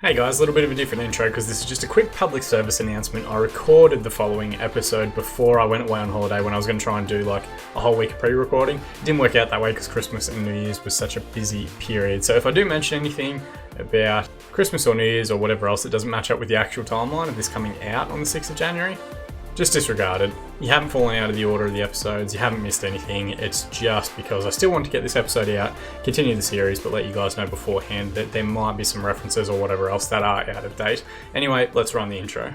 Hey guys, a little bit of a different intro because this is just a quick public service announcement. I recorded the following episode before I went away on holiday when I was going to try and do like a whole week of pre-recording. It didn't work out that way because Christmas and New Year's was such a busy period. So if I do mention anything about Christmas or New Year's or whatever else that doesn't match up with the actual timeline of this coming out on the 6th of January, just disregard it. You haven't fallen out of the order of the episodes, you haven't missed anything. It's just because I still want to get this episode out, continue the series, but let you guys know beforehand that there might be some references or whatever else that are out of date. Anyway, let's run the intro.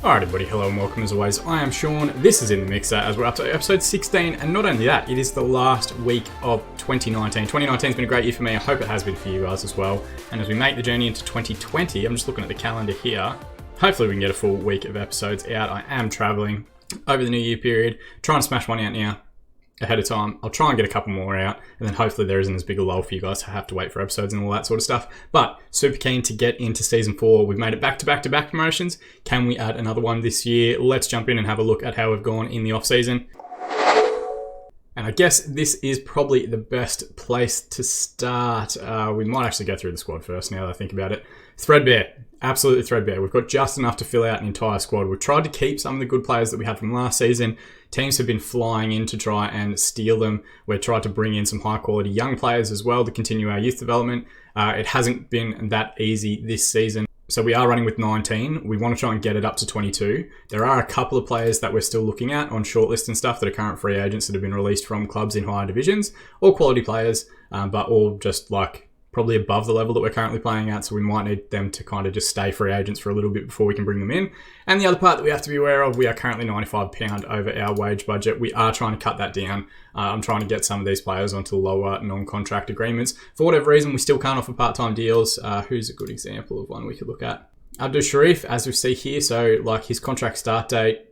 Alright everybody, hello and welcome as always. I am Sean, this is In The Mixer as we're up to episode 16, and not only that, it is the last week of 2019. 2019's been a great year for me, I hope it has been for you guys as well. And as we make the journey into 2020, I'm just looking at the calendar here, hopefully we can get a full week of episodes out. I am travelling over the New Year period, trying to smash one out now ahead of time. I'll try and get a couple more out, and then hopefully there isn't as big a lull for you guys to have to wait for episodes and all that sort of stuff. But super keen to get into season 4. We've made it back to back to back promotions. Can we add another one this year? Let's jump in and have a look at how we've gone in the off season. And I guess this is probably the best place to start. We might actually go through the squad first now that I think about it. Threadbare. Absolutely threadbare. We've got just enough to fill out an entire squad. We've tried to keep some of the good players that we had from last season. Teams have been flying in to try and steal them. We've tried to bring in some high quality young players as well to continue our youth development. It hasn't been that easy this season. So we are running with 19. We want to try and get it up to 22. There are a couple of players that we're still looking at on shortlist and stuff that are current free agents that have been released from clubs in higher divisions. All quality players, but all just like probably above the level that we're currently playing at, so we might need them to kind of just stay free agents for a little bit before we can bring them in. And the other part that we have to be aware of, we are currently £95 over our wage budget. We are trying to cut that down. I'm trying to get some of these players onto lower non-contract agreements. For whatever reason, we still can't offer part-time deals. Who's a good example of one we could look at? Abdul Sharif, as we see here, so like his contract start date,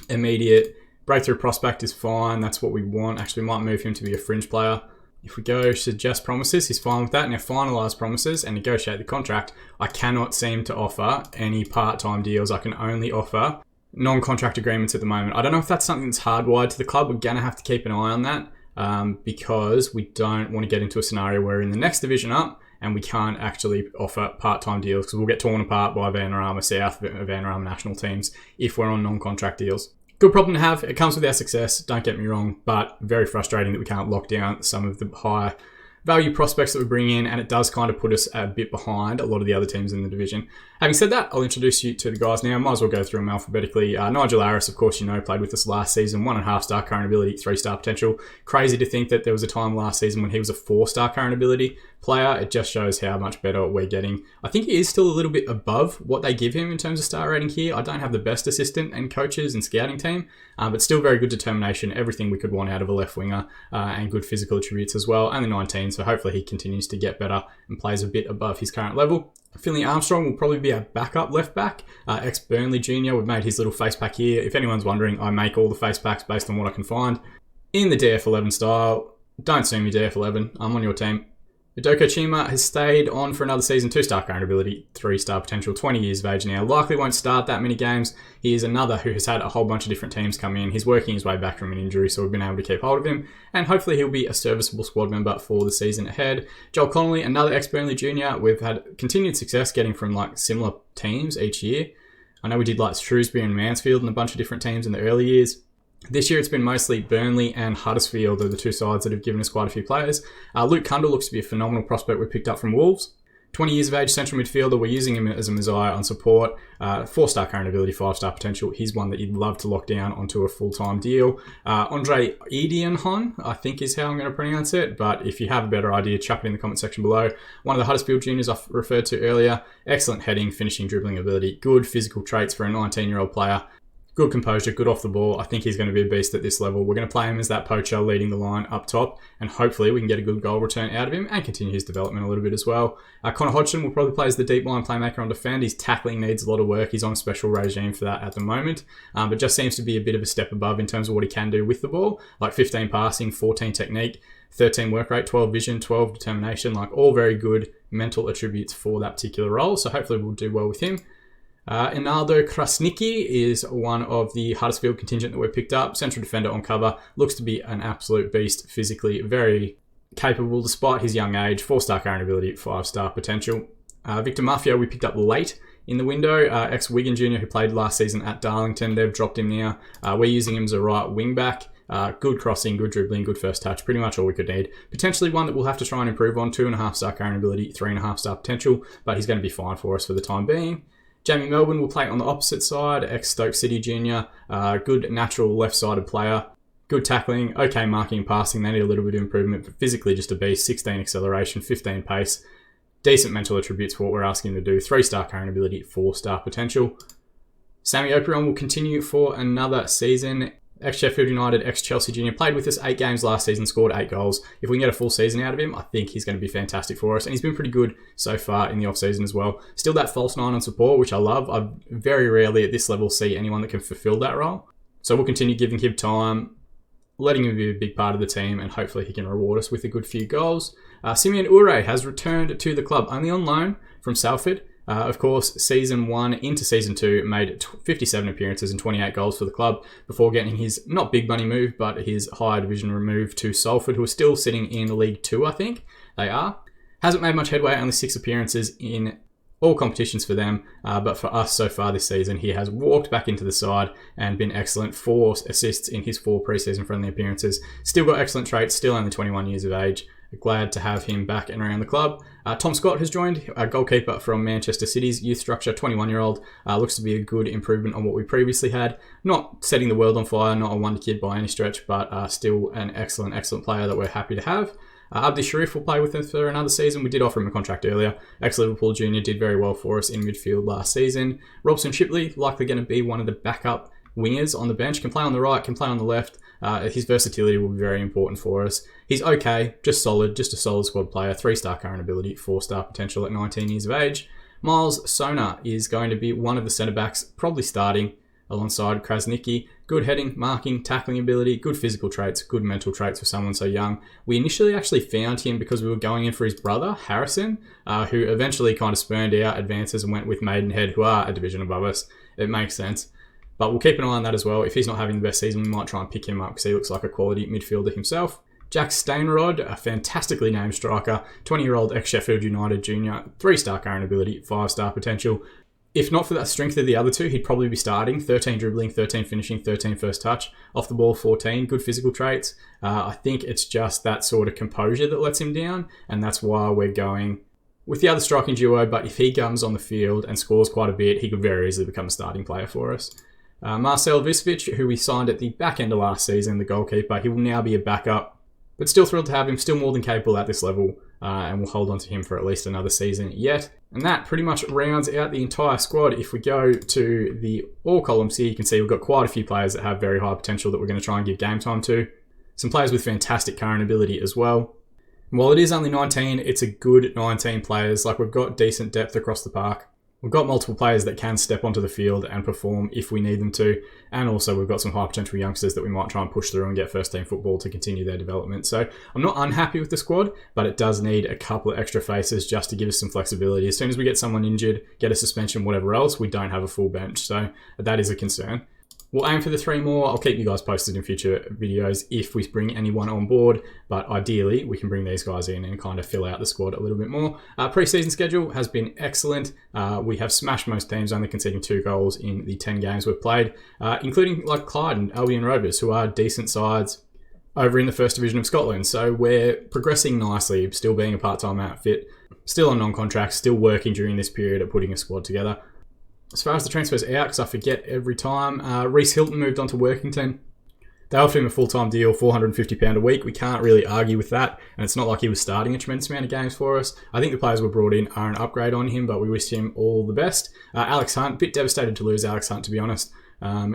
immediate, breakthrough prospect is fine. That's what we want. Actually, we might move him to be a fringe player. If we go suggest promises, he's fine with that. Now finalise promises and negotiate the contract. I cannot seem to offer any part-time deals. I can only offer non-contract agreements at the moment. I don't know if that's something that's hardwired to the club. We're going to have to keep an eye on that because we don't want to get into a scenario where we're in the next division up and we can't actually offer part-time deals because we'll get torn apart by Vanarama South, Vanarama national teams if we're on non-contract deals. Good problem to have. It comes with our success, don't get me wrong, but very frustrating that we can't lock down some of the high value prospects that we bring in, and it does kind of put us a bit behind a lot of the other teams in the division. Having said that, I'll introduce you to the guys now. Might as well go through them alphabetically. Nigel Harris, of course, you know, played with us last season, 1.5 star current ability, 3-star potential. Crazy to think that there was a time last season when he was a 4-star current ability player. It just shows how much better we're getting. I think he is still a little bit above what they give him in terms of star rating here. I don't have the best assistant and coaches and scouting team, but still very good determination, everything we could want out of a left winger, and good physical attributes as well. Only 19, so hopefully he continues to get better and plays a bit above his current level. Finley Armstrong will probably be our backup left back, ex-Burnley junior. We've made his little face pack here. If anyone's wondering, I make all the face packs based on what I can find in the DF11 style. Don't sue me, DF11. I'm on your team. Hideko Chima has stayed on for another season, 2-star current ability, 3-star potential, 20 years of age now. Likely won't start that many games. He is another who has had a whole bunch of different teams come in. He's working his way back from an injury, so we've been able to keep hold of him. And hopefully he'll be a serviceable squad member for the season ahead. Joel Connolly, another ex-Burnley junior. We've had continued success getting from like similar teams each year. I know we did like Shrewsbury and Mansfield and a bunch of different teams in the early years. This year it's been mostly Burnley and Huddersfield are the two sides that have given us quite a few players. Luke Cundall looks to be a phenomenal prospect we picked up from Wolves. 20 years of age, central midfielder. We're using him as a Messiah on support. 4-star current ability, 5-star potential. He's one that you'd love to lock down onto a full-time deal. Andre Edienhon, I think is how I'm going to pronounce it. But if you have a better idea, chuck it in the comment section below. One of the Huddersfield juniors I referred to earlier. Excellent heading, finishing, dribbling ability. Good physical traits for a 19-year-old player. Good composure, good off the ball. I think he's going to be a beast at this level. We're going to play him as that poacher leading the line up top, and hopefully we can get a good goal return out of him and continue his development a little bit as well. Connor Hodgson will probably play as the deep line playmaker on defend. His tackling needs a lot of work. He's on a special regime for that at the moment, but just seems to be a bit of a step above in terms of what he can do with the ball, like 15 passing, 14 technique, 13 work rate, 12 vision, 12 determination, like all very good mental attributes for that particular role. So hopefully we'll do well with him. Inaldo Krasnicki is one of the Huddersfield contingent that we've picked up. Central defender on cover. Looks to be an absolute beast physically. Very capable despite his young age. 4-star current ability, 5-star potential. Victor Maffio we picked up late in the window. Ex-Wigan junior who played last season at Darlington. They've dropped him now. We're using him as a right wing back. Good crossing, good dribbling, good first touch. Pretty much all we could need. Potentially one that we'll have to try and improve on. 2.5-star current ability, 3.5-star potential. But he's going to be fine for us for the time being. Jamie Melbourne will play on the opposite side, ex-Stoke City junior, good natural left-sided player, good tackling, okay marking and passing, they need a little bit of improvement, but physically just a beast, 16 acceleration, 15 pace, decent mental attributes for what we're asking him to do, 3-star current ability, 4-star potential. Sammy Operon will continue for another season. Ex-Sheffield United, ex-Chelsea junior, played with us 8 games last season, scored 8 goals. If we can get a full season out of him, I think he's going to be fantastic for us. And he's been pretty good so far in the off-season as well. Still that false 9 on support, which I love. I very rarely at this level see anyone that can fulfill that role. So we'll continue giving him time, letting him be a big part of the team, and hopefully he can reward us with a good few goals. Simeon Ure has returned to the club, only on loan from Salford. Of course, Season 1 into Season 2 made 57 appearances and 28 goals for the club before getting his, not big money move, but his higher division move to Salford, who are still sitting in League 2, I think they are. Hasn't made much headway, only 6 appearances in all competitions for them, but for us so far this season, he has walked back into the side and been excellent. 4 assists in his 4 preseason friendly appearances. Still got excellent traits, still only 21 years of age. Glad to have him back and around the club. Tom Scott has joined, a goalkeeper from Manchester City's youth structure, 21-year-old. Looks to be a good improvement on what we previously had. Not setting the world on fire, not a wonder kid by any stretch, but still an excellent player that we're happy to have. Abdi Sharif will play with us for another season. We did offer him a contract earlier. Ex-Liverpool junior, did very well for us in midfield last season. Robson Shipley, likely going to be one of the backup wingers on the bench. Can play on the right, can play on the left. His versatility will be very important for us. He's okay, just solid, just a solid squad player. 3-star current ability, 4-star potential at 19 years of age. Miles Sona is going to be one of the centre-backs, probably starting alongside Krasnicki. Good heading, marking, tackling ability, good physical traits, good mental traits for someone so young. We initially actually found him because we were going in for his brother, Harrison, who eventually kind of spurned out advances and went with Maidenhead, who are a division above us. It makes sense. But we'll keep an eye on that as well. If he's not having the best season, we might try and pick him up because he looks like a quality midfielder himself. Jack Steinrod, a fantastically named striker, 20-year-old ex-Sheffield United junior, 3-star current ability, 5-star potential. If not for that strength of the other two, he'd probably be starting. 13 dribbling, 13 finishing, 13 first touch. Off the ball, 14. Good physical traits. I think it's just that sort of composure that lets him down, and that's why we're going with the other striking duo. But if he comes on the field and scores quite a bit, he could very easily become a starting player for us. Marcel Visevic, who we signed at the back end of last season, the goalkeeper, he will now be a backup. But still thrilled to have him, still more than capable at this level, and we'll hold on to him for at least another season yet. And that pretty much rounds out the entire squad. If we go to the all columns here, you can see we've got quite a few players that have very high potential that we're going to try and give game time to. Some players with fantastic current ability as well. And while it is only 19, it's a good 19 players. Like, we've got decent depth across the park. We've got multiple players that can step onto the field and perform if we need them to. And also we've got some high potential youngsters that we might try and push through and get first team football to continue their development. So I'm not unhappy with the squad, but it does need a couple of extra faces just to give us some flexibility. As soon as we get someone injured, get a suspension, whatever else, we don't have a full bench. So that is a concern. We'll aim for the 3 more. I'll keep you guys posted in future videos if we bring anyone on board, but ideally we can bring these guys in and kind of fill out the squad a little bit more. Pre-season schedule has been excellent. We have smashed most teams, only conceding 2 goals in the 10 games we've played, including like Clyde and Albion Rovers, who are decent sides over in the First Division of Scotland. So we're progressing nicely, still being a part-time outfit, still on non-contract, still working during this period of putting a squad together. As far as the transfers out, because I forget every time, Reece Hilton moved on to Workington. They offered him a full-time deal, £450 a week. We can't really argue with that, and it's not like he was starting a tremendous amount of games for us. I think the players we brought in are an upgrade on him, but we wish him all the best. Alex Hunt, a bit devastated to lose Alex Hunt, to be honest.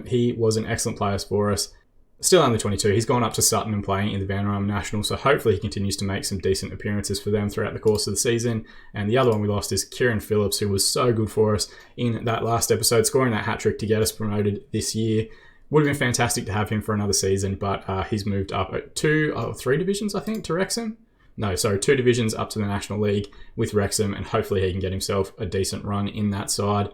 He was an excellent player for us. Still only 22. He's gone up to Sutton and playing in the Vanarama National, so hopefully he continues to make some decent appearances for them throughout the course of the season. And the other one we lost is Kieran Phillips, who was so good for us in that last episode, scoring that hat-trick to get us promoted this year. Would have been fantastic to have him for another season, but he's moved up at 3 divisions, I think, to Wrexham. No, sorry, 2 divisions up to the National League with Wrexham, and hopefully he can get himself a decent run in that side.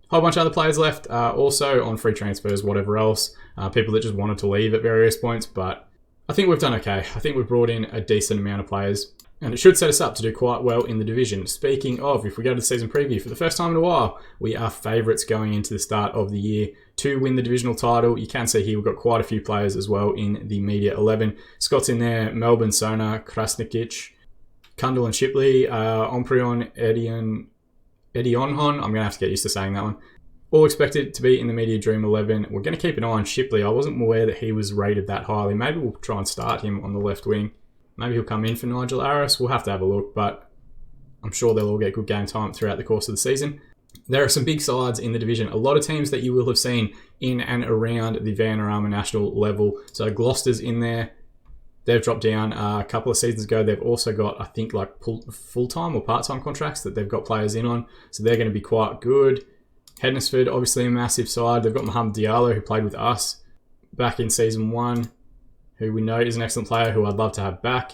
Whole bunch of other players left, also on free transfers, whatever else. People that just wanted to leave at various points, but I think we've done okay. I think we've brought in a decent amount of players, and it should set us up to do quite well in the division. Speaking of, if we go to the season preview, for the first time in a while, we are favourites going into the start of the year to win the divisional title. You can see here we've got quite a few players as well in the media 11. Scott's in there, Melbourne, Sona, Krasnikic, Kundal and Shipley, Omprion, Edionhon, I'm going to have to get used to saying that one. All expected to be in the Media Dream 11. We're going to keep an eye on Shipley. I wasn't aware that he was rated that highly. Maybe we'll try and start him on the left wing. Maybe he'll come in for Nigel Aris. We'll have to have a look, but I'm sure they'll all get good game time throughout the course of the season. There are some big sides in the division. A lot of teams that you will have seen in and around the Vanarama National level. So Gloucester's in there. They've dropped down a couple of seasons ago. They've also got, I think, like full-time or part-time contracts that they've got players in on. So they're going to be quite good. Hednesford, obviously a massive side. They've got Mohamed Diallo, who played with us back in Season 1, who we know is an excellent player, who I'd love to have back.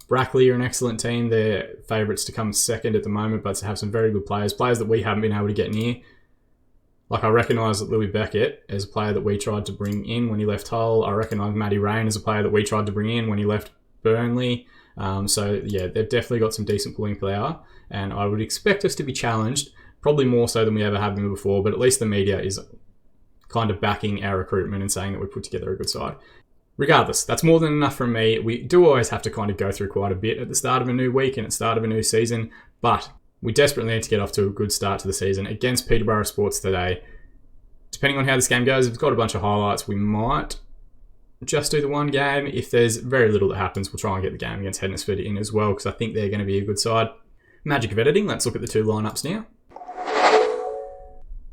Brackley are an excellent team. They're favourites to come second at the moment, but to have some very good players that we haven't been able to get near. Like, I recognise Louis Beckett as a player that we tried to bring in when he left Hull. I recognise Matty Rain as a player that we tried to bring in when he left Burnley. So, yeah, they've definitely got some decent pulling power, and I would expect us to be challenged, probably more so than we ever have been before, but at least the media is kind of backing our recruitment and saying that we put together a good side. Regardless, that's more than enough from me. We do always have to kind of go through quite a bit at the start of a new week and at the start of a new season, but we desperately need to get off to a good start to the season against Peterborough Sports today. Depending on how this game goes, if it's got a bunch of highlights, we might just do the one game. If there's very little that happens, we'll try and get the game against Hednesford in as well, because I think they're going to be a good side. Magic of editing, let's look at the 2 lineups now.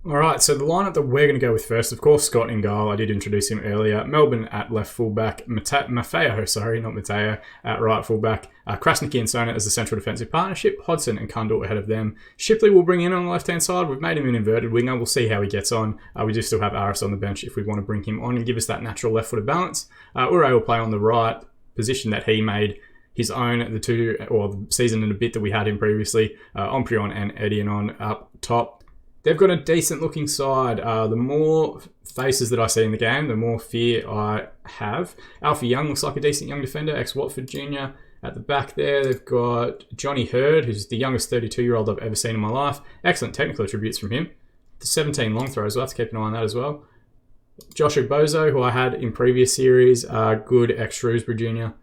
Alright, so the lineup that we're going to go with first, of course, Scott in goal. I did introduce him earlier. Melbourne at left fullback. Maffeo at right fullback. Krasniqi and Sona as the central defensive partnership. Hodson and Kundal ahead of them. Shipley will bring in on the left-hand side. We've made him an inverted winger. We'll see how he gets on. We do still have Aris on the bench if we want to bring him on and give us that natural left-footed balance. Ure will play on the right, position that he made his own, the season and a bit that we had him previously. Omprion and Edionon up top. They've got a decent looking side. The more faces that I see in the game, the more fear I have. Alfie Young looks like a decent young defender, ex-Watford junior. At the back there, they've got Johnny Hurd, who's the youngest 32-year-old I've ever seen in my life. Excellent technical attributes from him. The 17 long throws, we'll have to keep an eye on that as well. Joshua Bozo, who I had in previous series, good ex-Shrewsbury junior.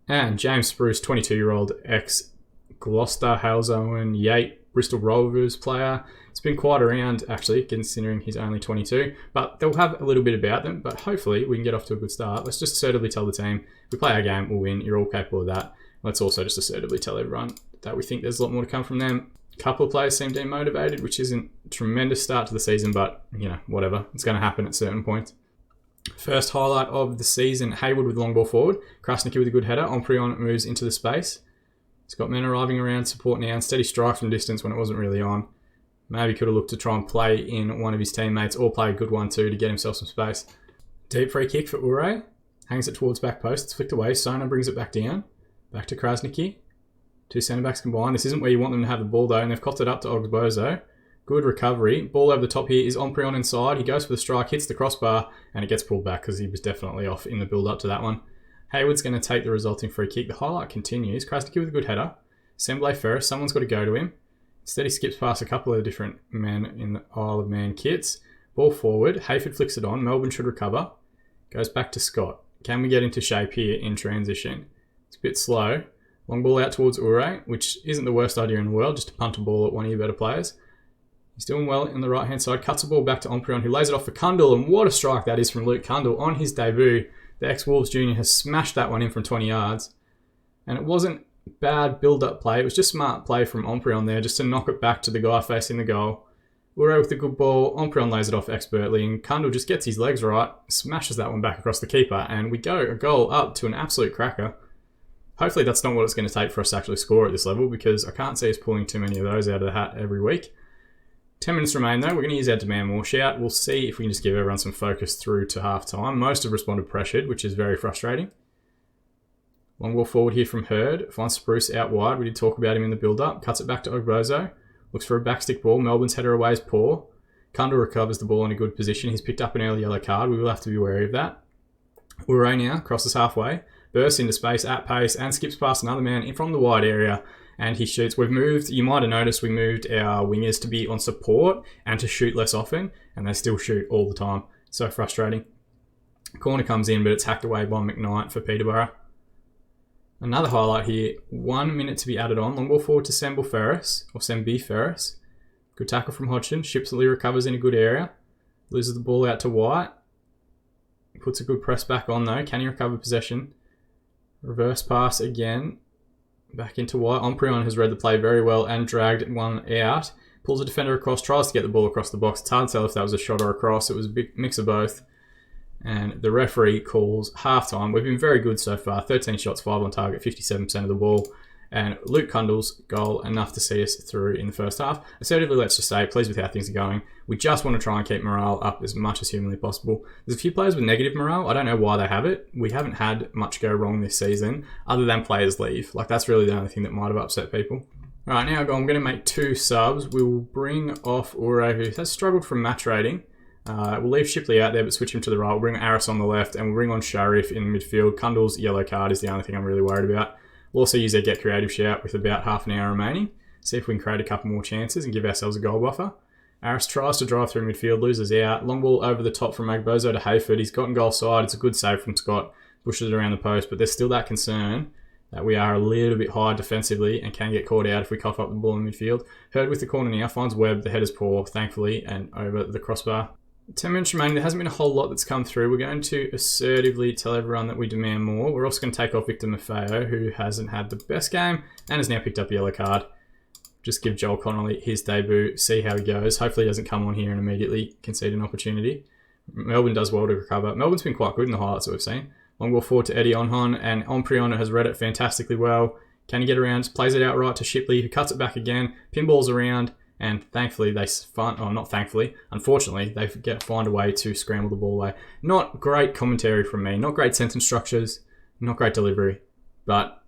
And James Spruce, 22-year-old ex-Gloucester, Halesowen, Yate, Bristol Rovers player. It's been quite around, actually, considering he's only 22. But they'll have a little bit about them. But hopefully, we can get off to a good start. Let's just assertively tell the team, if we play our game, we'll win. You're all capable of that. Let's also just assertively tell everyone that we think there's a lot more to come from them. A couple of players seem demotivated, which isn't a tremendous start to the season. But, whatever. It's going to happen at certain points. First highlight of the season, Hayward with long ball forward. Krasniqi with a good header. Omprion moves into the space. He's got men arriving around, support now, and steady strike from distance when it wasn't really on. Maybe could have looked to try and play in one of his teammates or play a good one too to get himself some space. Deep free kick for Ure. Hangs it towards back post. It's flicked away. Sona brings it back down. Back to Krasniqi. 2 centre-backs combined. This isn't where you want them to have the ball though, and they've copped it up to Ogbozo. Good recovery. Ball over the top here is Omprion inside. He goes for the strike, hits the crossbar, and it gets pulled back because he was definitely off in the build-up to that one. Hayward's going to take the resulting free kick. The highlight continues. Krasniqi with a good header. Semblé first. Someone's got to go to him. Instead, he skips past a couple of different men in the Isle of Man kits. Ball forward. Hayford flicks it on. Melbourne should recover. Goes back to Scott. Can we get into shape here in transition? It's a bit slow. Long ball out towards Ure, which isn't the worst idea in the world, just to punt a ball at one of your better players. He's doing well on the right-hand side. Cuts the ball back to Omprion, who lays it off for Kundal. And what a strike that is from Luke Kundal on his debut. The ex-Wolves junior has smashed that one in from 20 yards. And it wasn't bad build-up play. It was just smart play from Omprion there, just to knock it back to the guy facing the goal. Ure with the good ball, Omprion lays it off expertly, and Kundal just gets his legs right, smashes that one back across the keeper, and we go a goal up to an absolute cracker. Hopefully that's not what it's going to take for us to actually score at this level, because I can't see us pulling too many of those out of the hat every week. 10 minutes remain though, we're going to use our demand more shout. We'll see if we can just give everyone some focus through to half time. Most have responded pressured, which is very frustrating. Long ball forward here from Hurd, finds Spruce out wide, we did talk about him in the build-up, cuts it back to Ogbozo. Looks for a backstick ball. Melbourne's header away is poor. Kundal recovers the ball in a good position. He's picked up an early yellow card. We will have to be wary of that. Ure now crosses halfway, bursts into space at pace, and skips past another man in from the wide area. And he shoots. We've moved, you might have noticed, we moved our wingers to be on support and to shoot less often, and they still shoot all the time. So frustrating. Corner comes in, but it's hacked away by McKnight for Peterborough. Another highlight here, 1 minute to be added on. Long ball forward to Sembi Ferris. Good tackle from Hodgson. Shipsley recovers in a good area. Loses the ball out to White. Puts a good press back on though. Can he recover possession? Reverse pass again. Back into White. Omprion has read the play very well and dragged one out. Pulls a defender across, tries to get the ball across the box. It's hard to tell if that was a shot or a cross. It was a big mix of both. And the referee calls halftime. We've been very good so far. 13 shots, 5 on target, 57% of the ball. And Luke Kundal's goal, enough to see us through in the first half. Assertively, let's just say, pleased with how things are going. We just want to try and keep morale up as much as humanly possible. There's a few players with negative morale. I don't know why they have it. We haven't had much go wrong this season, other than players leave. Like, that's really the only thing that might have upset people. All right, now I'm going to make 2 subs. We will bring off Ure, who has struggled from match rating. We'll leave Shipley out there, but switch him to the right. We'll bring Aris on the left, and we'll bring on Sharif in midfield. Kundal's yellow card is the only thing I'm really worried about. We'll also use our Get Creative shout with about half an hour remaining. See if we can create a couple more chances and give ourselves a goal buffer. Aris tries to drive through midfield, loses out. Long ball over the top from Ogbozo to Hayford. He's gotten goal side. It's a good save from Scott. Pushes it around the post, but there's still that concern that we are a little bit high defensively and can get caught out if we cough up the ball in midfield. Hurd with the corner now, finds Webb. The header's poor, thankfully, and over the crossbar. 10 minutes remaining. There hasn't been a whole lot that's come through. We're going to assertively tell everyone that we demand more. We're also going to take off Victor Maffeo, who hasn't had the best game and has now picked up a yellow card. Just give Joel Connolly his debut, see how he goes. Hopefully he doesn't come on here and immediately concede an opportunity. Melbourne does well to recover. Melbourne's been quite good in the highlights that we've seen. Long ball forward to Eddie Onhon, and Omprion has read it fantastically well. Can he get around? Plays it out right to Shipley, who cuts it back again. Pinballs around. And thankfully, unfortunately, they find a way to scramble the ball away. Not great commentary from me, not great sentence structures, not great delivery, but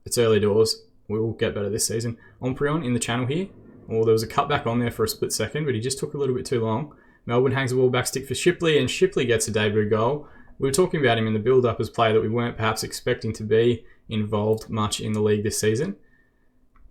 it's early doors. We will get better this season. Omprion in the channel here. There was a cutback on there for a split second, but he just took a little bit too long. Melbourne hangs the ball back stick for Shipley, and Shipley gets a debut goal. We were talking about him in the build-up as a player that we weren't perhaps expecting to be involved much in the league this season.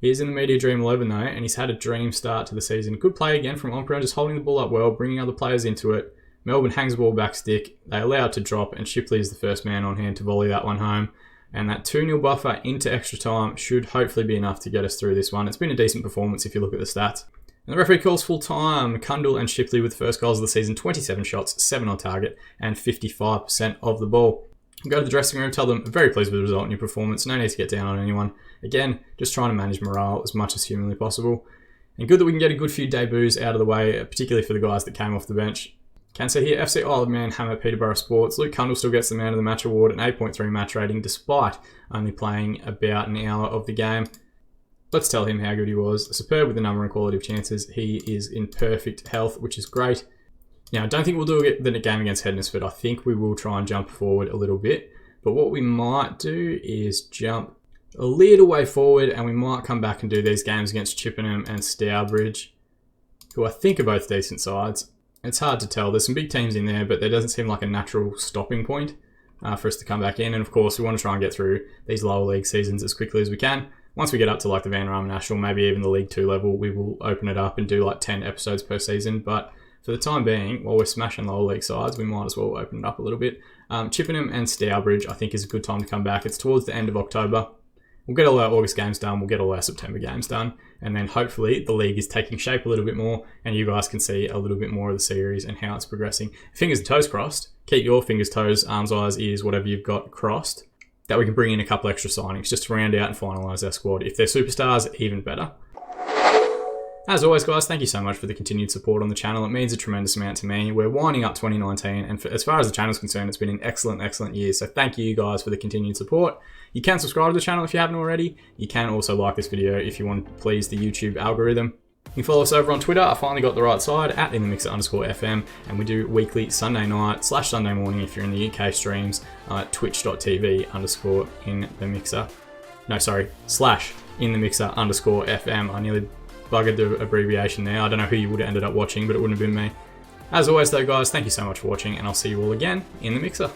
He is in the Media Dream 11 though, and he's had a dream start to the season. Good play again from Omprion, just holding the ball up well, bringing other players into it. Melbourne hangs the ball back stick. They allow it to drop, and Shipley is the first man on hand to volley that one home. And that 2-0 buffer into extra time should hopefully be enough to get us through this one. It's been a decent performance if you look at the stats. And the referee calls full time. Kundal and Shipley with the first goals of the season, 27 shots, 7 on target, and 55% of the ball. Go to the dressing room, tell them very pleased with the result in your performance. No need to get down on anyone. Again, just trying to manage morale as much as humanly possible. And good that we can get a good few debuts out of the way, particularly for the guys that came off the bench. Can say here, FC Isle of Man, Hammer, Peterborough Sports. Luke Kundal still gets the Man of the Match award, an 8.3 match rating, despite only playing about an hour of the game. Let's tell him how good he was. Superb with the number and quality of chances. He is in perfect health, which is great. Now, I don't think we'll do the game against Hednesford. I think we will try and jump forward a little bit. But what we might do is jump a little way forward, and we might come back and do these games against Chippenham and Stourbridge, who I think are both decent sides. It's hard to tell. There's some big teams in there, but there doesn't seem like a natural stopping point for us to come back in. And of course, we want to try and get through these lower league seasons as quickly as we can. Once we get up to like the Vanarama National, maybe even the League 2 level, we will open it up and do like 10 episodes per season. But for the time being, while we're smashing lower league sides, we might as well open it up a little bit. Chippenham and Stourbridge, I think, is a good time to come back. It's towards the end of October. We'll get all our August games done. We'll get all our September games done. And then hopefully the league is taking shape a little bit more and you guys can see a little bit more of the series and how it's progressing. Fingers and toes crossed. Keep your fingers, toes, arms, eyes, ears, whatever you've got crossed. That we can bring in a couple extra signings just to round out and finalise our squad. If they're superstars, even better. As always, guys, thank you so much for the continued support on the channel. It means a tremendous amount to me. We're winding up 2019, and as far as the channel's concerned, it's been an excellent year. So thank you guys for the continued support. You can subscribe to the channel if you haven't already. You can also like this video if you want to please the YouTube algorithm. You can follow us over on Twitter. I finally got the right side at @InTheMixer_FM, and we do weekly Sunday night / Sunday morning if you're in the UK streams twitch.tv/InTheMixer. No, sorry, /InTheMixer_FM. I nearly buggered the abbreviation there. I don't know who you would have ended up watching, but it wouldn't have been me. As always though, guys, thank you so much for watching, and I'll see you all again in the mixer.